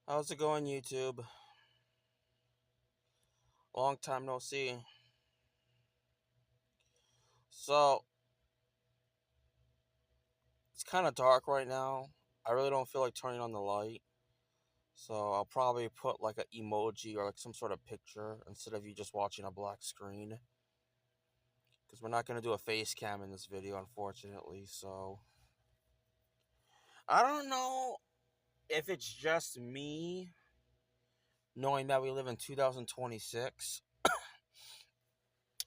How's it going, YouTube? Long time no see. So, it's kind of dark right now. I really don't feel like turning on the light. So, I'll probably put like an emoji or like some sort of picture instead of you just watching a black screen. Because we're not going to do a face cam in this video, unfortunately. So, I don't know if it's just me knowing that we live in 2026.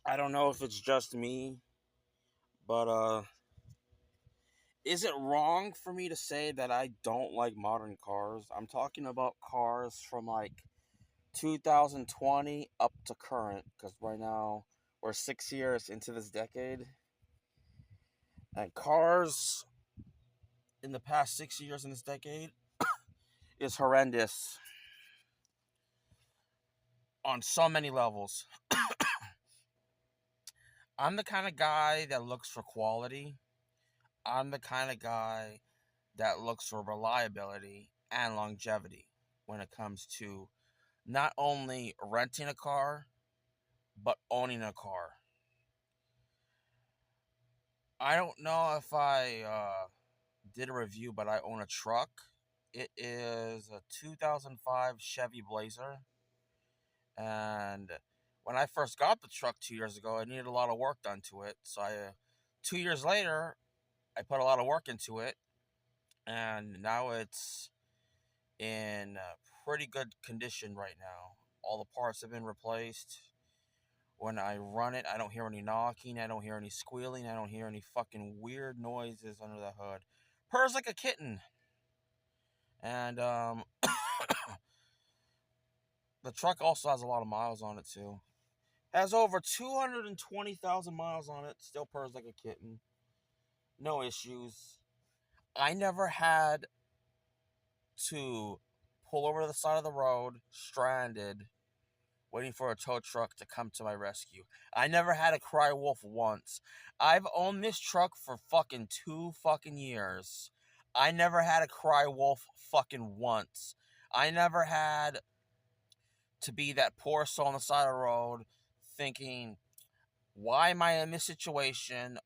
I don't know if it's just me, but is it wrong for me to say that I don't like modern cars? I'm talking about cars from like 2020 up to current, because right now we're 6 years into this decade, and cars in the past 6 years in this decade is horrendous on so many levels. I'm the kind of guy that looks for quality. I'm the kind of guy that looks for reliability and longevity when it comes to not only renting a car, but owning a car. I don't know if I did a review, but I own a truck. It is a 2005 Chevy Blazer. And when I first got the truck 2 years ago, I needed a lot of work done to it. So 2 years later, I put a lot of work into it. And now it's in pretty good condition right now. All the parts have been replaced. When I run it, I don't hear any knocking, I don't hear any squealing, I don't hear any fucking weird noises under the hood. Purrs like a kitten. And the truck also has a lot of miles on it too. Has over 220,000 miles on it, still purrs like a kitten. No issues. I never had to pull over to the side of the road, stranded, waiting for a tow truck to come to my rescue. I never had to cry wolf once. I've owned this truck for fucking 2 years. I never had to cry wolf fucking once. I never had to be that poor soul on the side of the road thinking, why am I in this situation?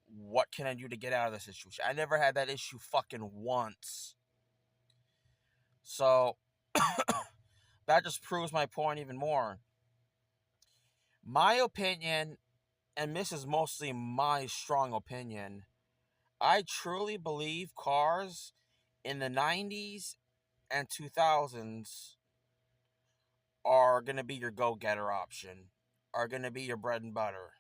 What can I do to get out of this situation? I never had that issue fucking once. So that just proves my point even more. My opinion, and this is mostly my strong opinion, I truly believe cars in the 90s and 2000s are going to be your go-getter option, are going to be your bread and butter.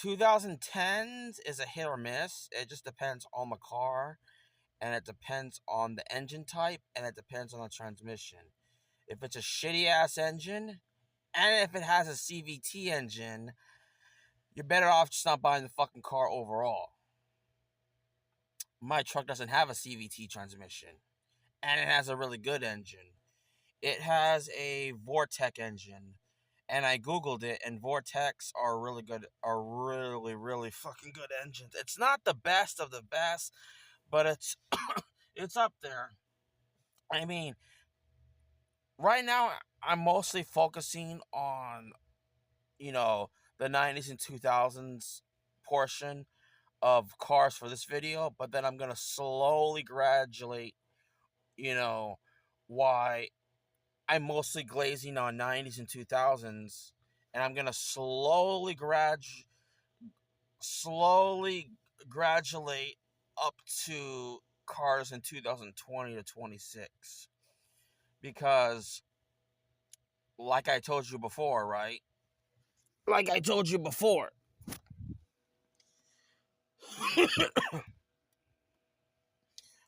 2010s is a hit or miss. It just depends on the car, and it depends on the engine type, and it depends on the transmission. If it's a shitty-ass engine, and if it has a CVT engine, you're better off just not buying the fucking car overall. My truck doesn't have a CVT transmission, and it has a really good engine. It has a Vortec engine, and I googled it, and Vortecs are really good, are really, really fucking good engines. It's not the best of the best, but it's up there. I mean, right now I'm mostly focusing on, you know, the 90s and 2000s portion of cars for this video, but then I'm gonna slowly graduate, you know, why I'm mostly glazing on 90s and 2000s, and I'm gonna slowly graduate up to cars in 2020 to 26, because like I told you before, right? Like I told you before.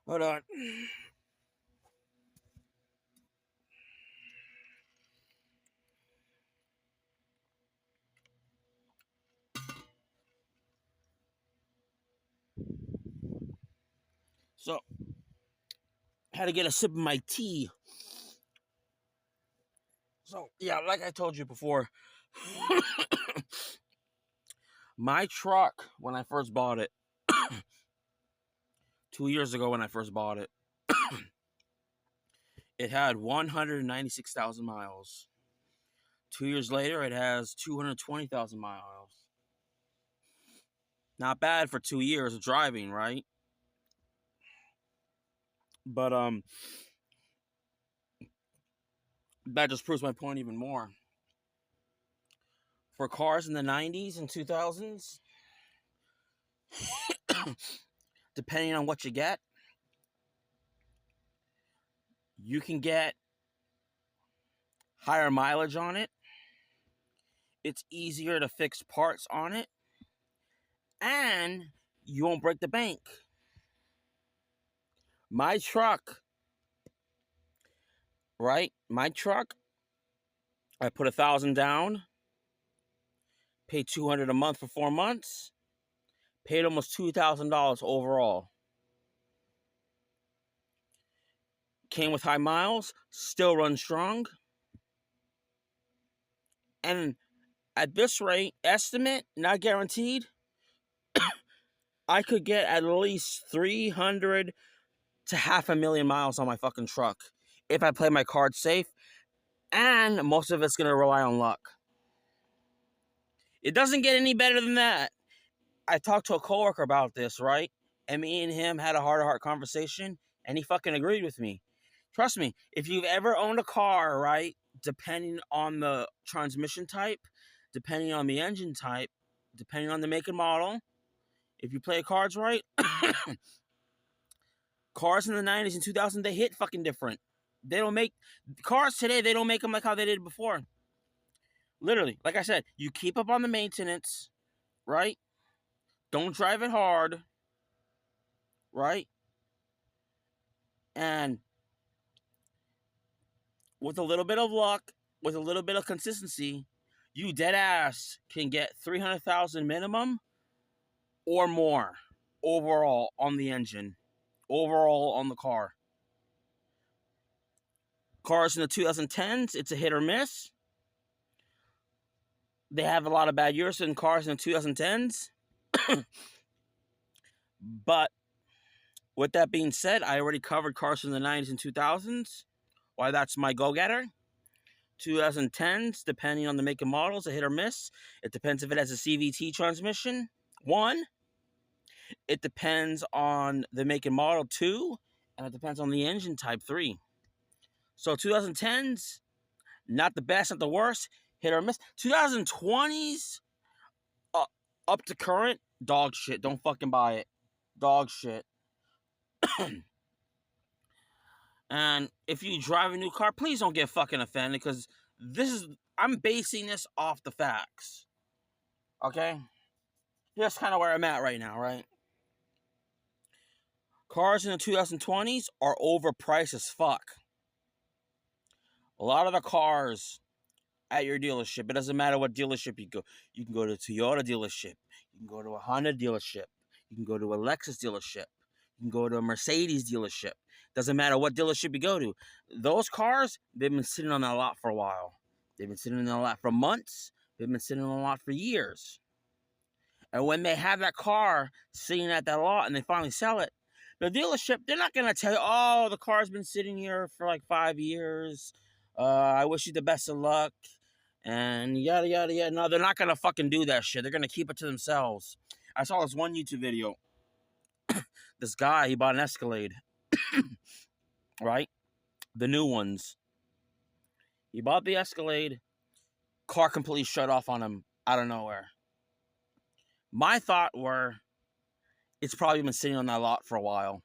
Hold on. So, had to get a sip of my tea. So, yeah, like I told you before, my truck, when I first bought it, 2 years ago when I first bought it, it had 196,000 miles. 2 years later, it has 220,000 miles. Not bad for 2 years of driving, right? But that just proves my point even more. For cars in the 90s and 2000s, depending on what you get, you can get higher mileage on it. It's easier to fix parts on it. And you won't break the bank. My truck, right? My truck, I put $1,000 down, paid $200 a month for 4 months, paid almost $2,000 overall. Came with high miles, still runs strong. And at this rate, estimate, not guaranteed, I could get at least 300 to 500,000 miles on my fucking truck if I play my cards safe, and most of it's going to rely on luck. It doesn't get any better than that. I talked to a coworker about this, right? And me and him had a heart-to-heart conversation, and he fucking agreed with me. Trust me, if you've ever owned a car, right, depending on the transmission type, depending on the engine type, depending on the make and model, if you play cards right, cars in the 90s and 2000s, they hit fucking different. They don't make cars today, they don't make them like how they did before. Literally, like I said, you keep up on the maintenance, right? Don't drive it hard, right? And with a little bit of luck, with a little bit of consistency, you dead ass can get 300,000 minimum or more overall on the engine, overall on the car. Cars in the 2010s, it's a hit or miss. They have a lot of bad years in cars in the 2010s. But with that being said, I already covered cars in the 90s and 2000s. Why that's my go-getter. 2010s, depending on the make and model, is a hit or miss. It depends if it has a CVT transmission. 1. It depends on the make and model. 2. And it depends on the engine type. 3. So 2010s, not the best, not the worst. Hit or miss. 2020s, up to current, dog shit. Don't fucking buy it. Dog shit. And if you drive a new car, please don't get fucking offended, because I'm basing this off the facts. Okay? That's kind of where I'm at right now, right? Cars in the 2020s are overpriced as fuck. A lot of the cars at your dealership, it doesn't matter what dealership you go. You can go to a Toyota dealership. You can go to a Honda dealership. You can go to a Lexus dealership. You can go to a Mercedes dealership. Doesn't matter what dealership you go to. Those cars, they've been sitting on that lot for a while. They've been sitting on that lot for months. They've been sitting on the lot for years. And when they have that car sitting at that lot and they finally sell it, the dealership, they're not going to tell you, oh, the car's been sitting here for like 5 years. I wish you the best of luck. And yada, yada, yada. No, they're not going to fucking do that shit. They're going to keep it to themselves. I saw this one YouTube video. This guy, he bought an Escalade. Right? The new ones. He bought the Escalade. Car completely shut off on him out of nowhere. My thought were, it's probably been sitting on that lot for a while.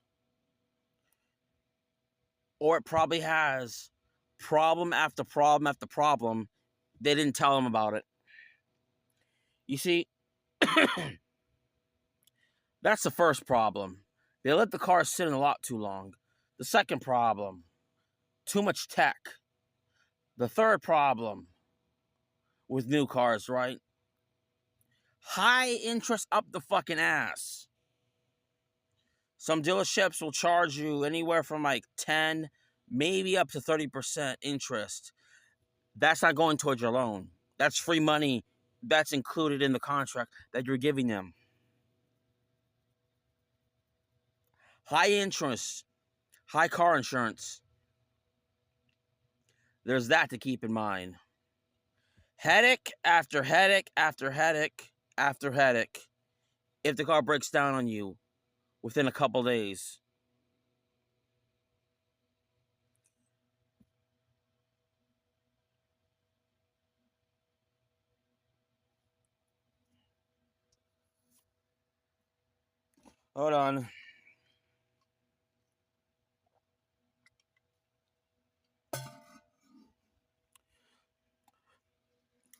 Or it probably has problem after problem after problem. They didn't tell him about it. You see, that's the first problem. They let the car sit in the lot too long. The second problem, too much tech. The third problem with new cars, right? High interest up the fucking ass. Some dealerships will charge you anywhere from like 10, maybe up to 30% interest. That's not going towards your loan. That's free money that's included in the contract that you're giving them. High interest, high car insurance. There's that to keep in mind. Headache after headache after headache after headache if the car breaks down on you within a couple days. Hold on.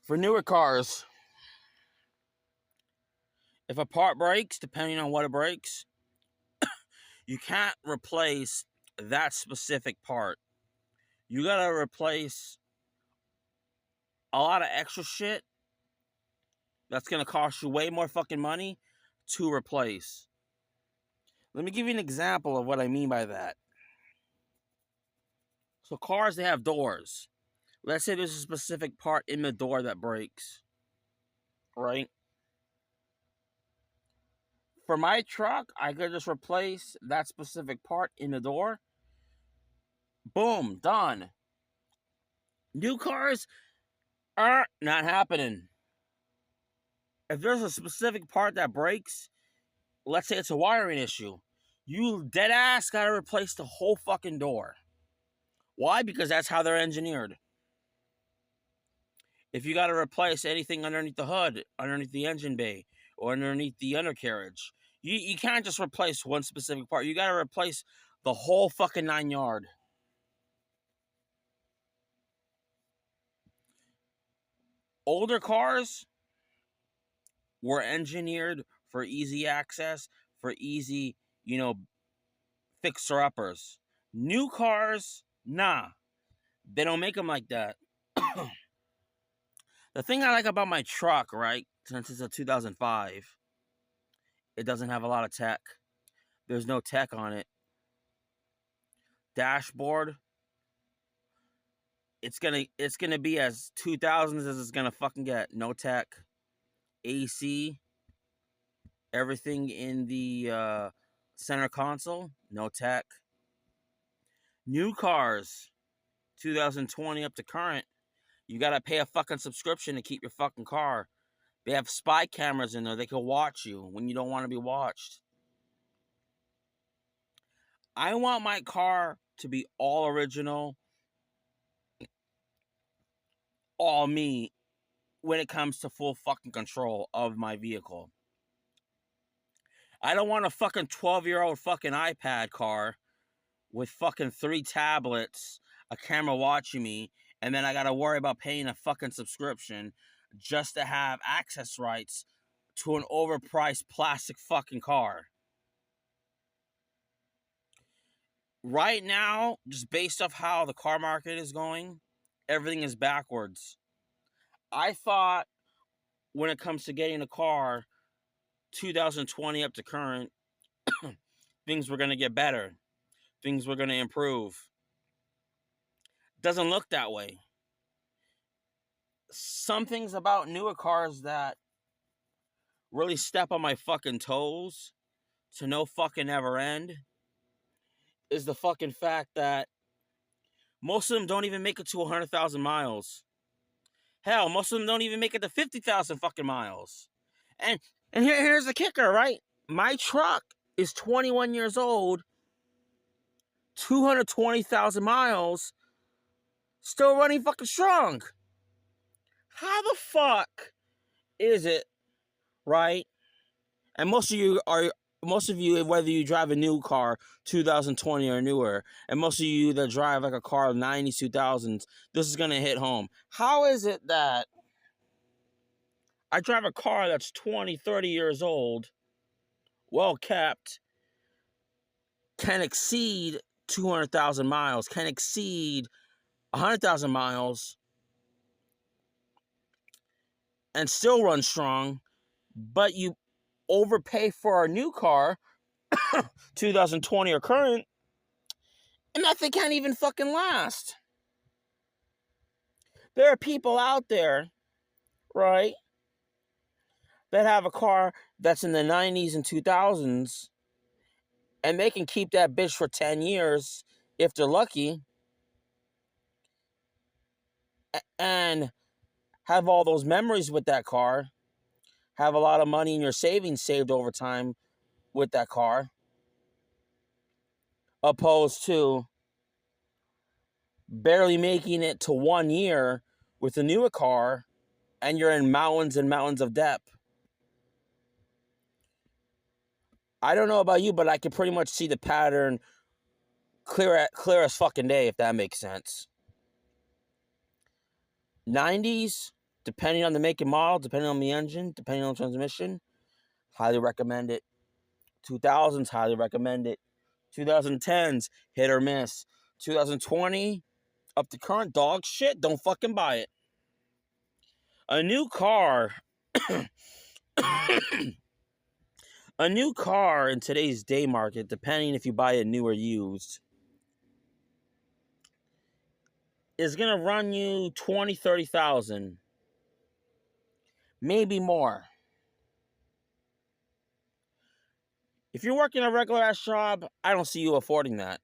For newer cars, if a part breaks, depending on what it breaks, you can't replace that specific part. You gotta replace a lot of extra shit that's gonna cost you way more fucking money to replace. Let me give you an example of what I mean by that. So cars, they have doors. Let's say there's a specific part in the door that breaks, right? For my truck, I could just replace that specific part in the door. Boom, done. New cars are not happening. If there's a specific part that breaks, let's say it's a wiring issue, you dead ass gotta replace the whole fucking door. Why? Because that's how they're engineered. If you gotta replace anything underneath the hood, underneath the engine bay, or underneath the undercarriage, you can't just replace one specific part. You gotta replace the whole fucking 9 yard. Older cars were engineered for easy access, for easy, fixer-uppers. New cars, nah. They don't make them like that. The thing I like about my truck, right, since it's a 2005, it doesn't have a lot of tech. There's no tech on it. Dashboard, it's gonna be as 2000s as it's gonna fucking get. No tech. AC, everything in the center console, no tech. New cars, 2020 up to current, you gotta pay a fucking subscription to keep your fucking car. They have spy cameras in there. They can watch you when you don't want to be watched. I want my car to be all original, all me, when it comes to full fucking control of my vehicle. I don't want a fucking 12-year-old fucking iPad car with fucking 3 tablets, a camera watching me, and then I gotta worry about paying a fucking subscription just to have access rights to an overpriced plastic fucking car. Right now, just based off how the car market is going, everything is backwards. I thought when it comes to getting a car, 2020 up to current, things were going to get better. Things were going to improve. Doesn't look that way. Some things about newer cars that really step on my fucking toes to no fucking ever end is the fucking fact that most of them don't even make it to 100,000 miles. Hell, most of them don't even make it to 50,000 fucking miles. And here's the kicker, right? My truck is 21 years old, 220,000 miles, still running fucking strong. How the fuck is it, right? And most of you, whether you drive a new car, 2020 or newer, and most of you that drive like a car of 90s, 2000s, this is gonna hit home. How is it that I drive a car that's 20, 30 years old, well kept, can exceed 200,000 miles, can exceed 100,000 miles, and still run strong, but you overpay for a new car, 2020 or current, and that thing can't even fucking last. There are people out there, right, that have a car that's in the 90s and 2000s, and they can keep that bitch for 10 years if they're lucky. and have all those memories with that car, have a lot of money in your savings saved over time with that car, opposed to barely making it to 1 year with a newer car and you're in mountains and mountains of debt. I don't know about you, but I can pretty much see the pattern clear as fucking day, if that makes sense. 90s, depending on the make and model, depending on the engine, depending on the transmission, highly recommend it. 2000s, highly recommend it. 2010s, hit or miss. 2020, up to current dog shit, don't fucking buy it. A new car, a new car in today's day market, depending if you buy it new or used, is gonna run you 20, 30,000, maybe more. If you're working a regular ass job, I don't see you affording that.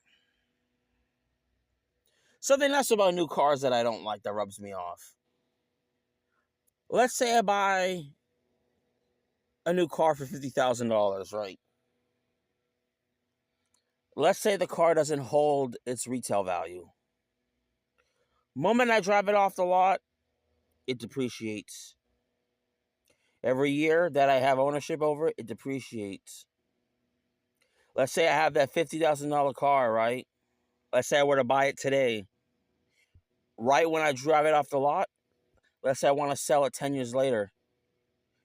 Something else about new cars that I don't like that rubs me off. Let's say I buy a new car for $50,000, right? Let's say the car doesn't hold its retail value. Moment I drive it off the lot, it depreciates. Every year that I have ownership over it, it depreciates. Let's say I have that $50,000 car, right? Let's say I were to buy it today. Right when I drive it off the lot, let's say I want to sell it 10 years later.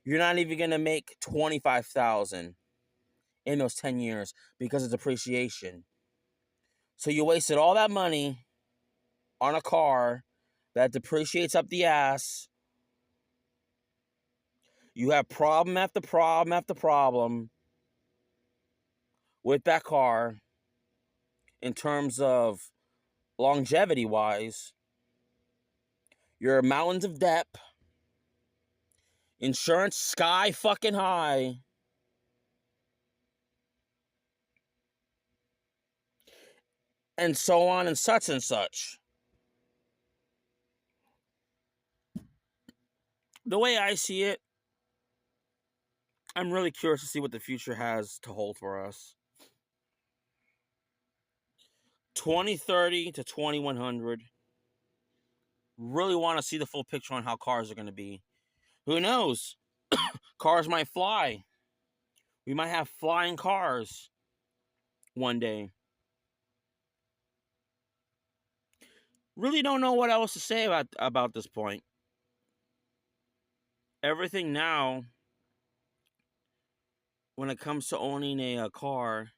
You're not even going to make $25,000 in those 10 years because of depreciation. So you wasted all that money on a car that depreciates up the ass. You have problem after problem after problem with that car in terms of longevity wise. You're mountains of debt. Insurance sky fucking high. And so on and such and such. The way I see it, I'm really curious to see what the future has to hold for us. 2030 to 2100. Really want to see the full picture on how cars are going to be. Who knows? Cars might fly. We might have flying cars one day. Really don't know what else to say about this point. Everything now, when it comes to owning a car,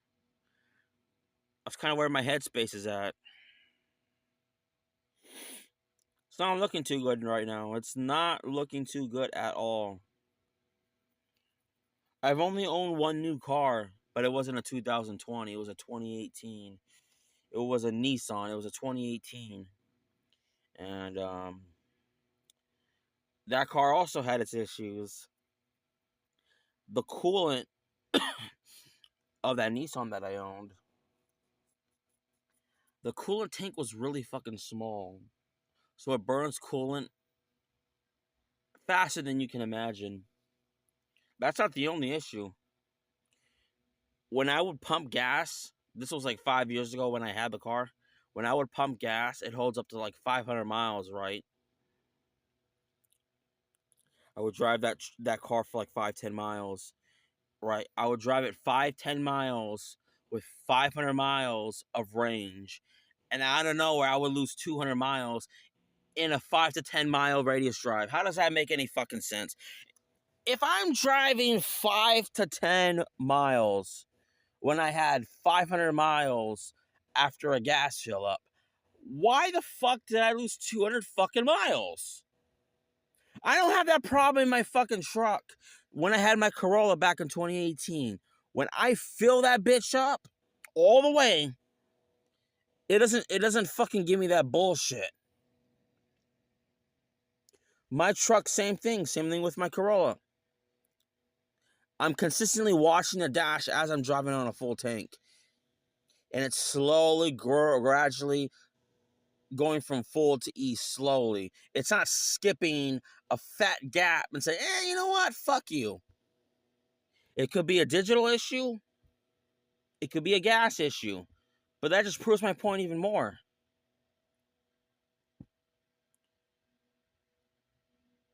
that's kind of where my headspace is at. It's not looking too good right now. It's not looking too good at all. I've only owned one new car, but it wasn't a 2020. It was a 2018. It was a Nissan. It was a 2018. And that car also had its issues. The coolant of that Nissan that I owned, the coolant tank was really fucking small. So it burns coolant faster than you can imagine. That's not the only issue. When I would pump gas, this was like 5 years ago when I had the car. When I would pump gas, it holds up to like 500 miles, right? I would drive that car for like 5-10 miles, right? I would drive it 5-10 miles with 500 miles of range. And out of nowhere, I would lose 200 miles in a 5 to 10 mile radius drive. How does that make any fucking sense? If I'm driving 5 to 10 miles when I had 500 miles after a gas fill up, why the fuck did I lose 200 fucking miles? I don't have that problem in my fucking truck. When I had my Corolla back in 2018, when I fill that bitch up all the way, it doesn't fucking give me that bullshit. My truck, same thing with my Corolla. I'm consistently washing the dash as I'm driving on a full tank. And it's slowly, gradually going from full to E slowly. It's not skipping a fat gap and say, you know what? Fuck you. It could be a digital issue. It could be a gas issue. But that just proves my point even more.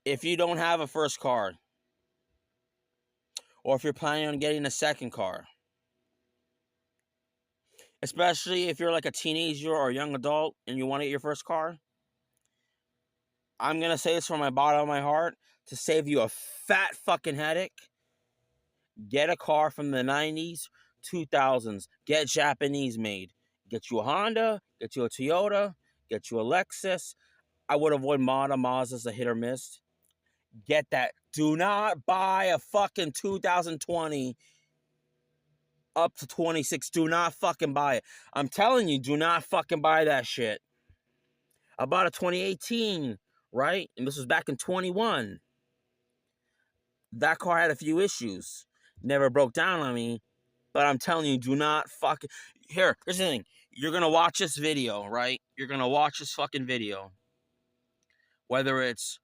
If you don't have a first car, or if you're planning on getting a second car, especially if you're like a teenager or a young adult and you want to get your first car, I'm going to say this from my bottom of my heart to save you a fat fucking headache. Get a car from the 90s, 2000s. Get Japanese made. Get you a Honda, get you a Toyota, get you a Lexus. I would avoid Mazda's a hit or miss. Get that. Do not buy a fucking 2020 up to 26. Do not fucking buy it. I'm telling you, do not fucking buy that shit. I bought a 2018, right? And this was back in 21. That car had a few issues. Never broke down on me. But I'm telling you, do not fucking... Here's the thing. You're going to watch this video, right? You're going to watch this fucking video. Whether it's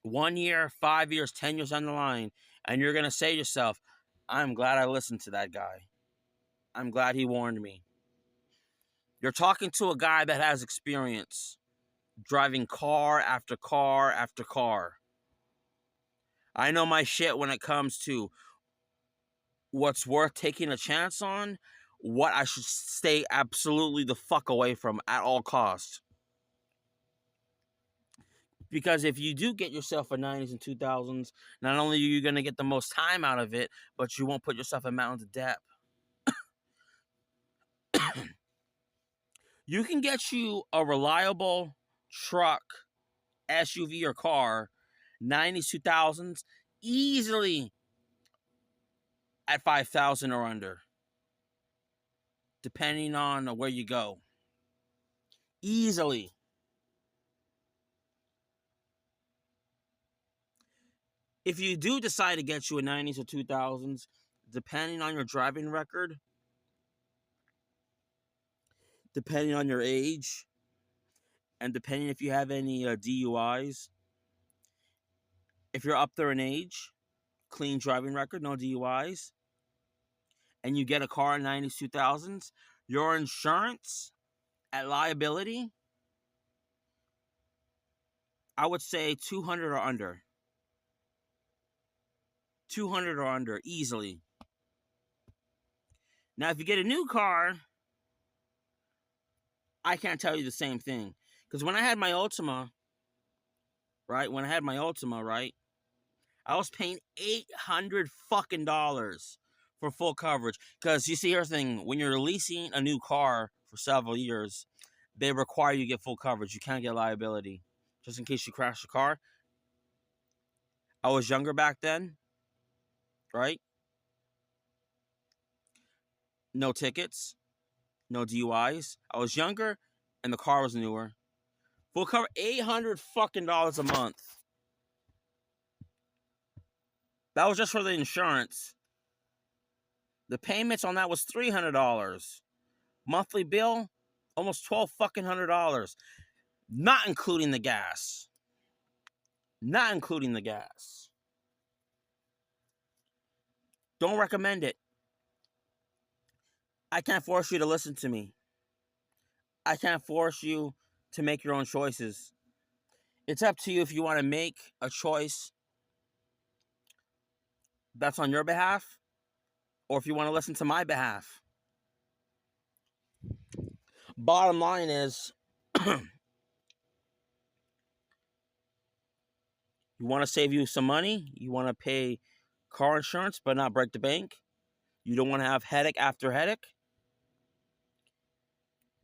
1 year, 5 years, 10 years down the line. And you're going to say to yourself, I'm glad I listened to that guy. I'm glad he warned me. You're talking to a guy that has experience driving car after car after car. I know my shit when it comes to what's worth taking a chance on, what I should stay absolutely the fuck away from at all costs. Because if you do get yourself a 90s and 2000s, not only are you going to get the most time out of it, but you won't put yourself in mountains of debt. You can get you a reliable truck, SUV, or car, 90s, 2000s, easily at $5,000 or under, depending on where you go. Easily. If you do decide to get you a 90s or 2000s, depending on your driving record, depending on your age, and depending if you have any DUIs, if you're up there in age, clean driving record, no DUIs, and you get a car in 90s, 2000s, your insurance at liability, I would say 200 or under. 200 or under, easily. Now, if you get a new car, I can't tell you the same thing. Because when I had my Ultima, right? I was paying $800 fucking dollars for full coverage. Because you see, here's the thing. When you're leasing a new car for several years, they require you to get full coverage. You can't get liability. Just in case you crash the car. I was younger back then, right? No tickets. No DUIs. I was younger, and the car was newer. Full cover, $800 fucking dollars a month. That was just for the insurance. The payments on that was $300. Monthly bill, almost $1,200 fucking $100. Not including the gas. Not including the gas. Don't recommend it. I can't force you to listen to me. I can't force you to make your own choices. It's up to you if you want to make a choice that's on your behalf, or if you want to listen to my behalf. Bottom line is, you want to save you some money, you want to pay car insurance but not break the bank, you don't want to have headache after headache,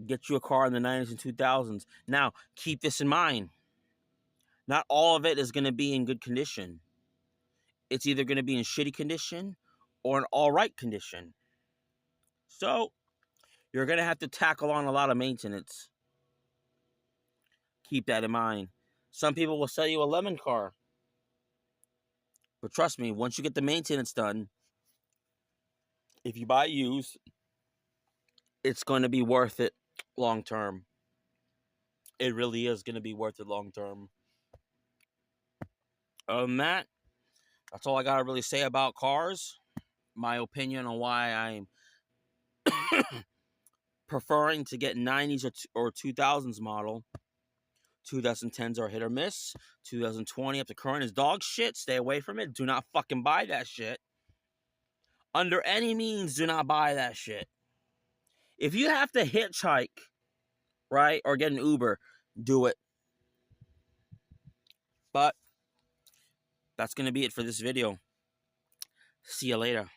get you a car in the 90s and 2000s. Now, keep this in mind. Not all of it is going to be in good condition. It's either going to be in shitty condition or an all right condition. So, you're going to have to tackle on a lot of maintenance. Keep that in mind. Some people will sell you a lemon car. But trust me, once you get the maintenance done, if you buy used, it's going to be worth it long term. it really is going to be worth it long term. Matt, that's all I got to really say about cars. My opinion on why I'm preferring to get 90s or 2000s model. 2010s are hit or miss. 2020 up to current is dog shit. Stay away from it. Do not fucking buy that shit. Under any means, do not buy that shit. If you have to hitchhike, right, or get an Uber, do it. But that's going to be it for this video. See you later.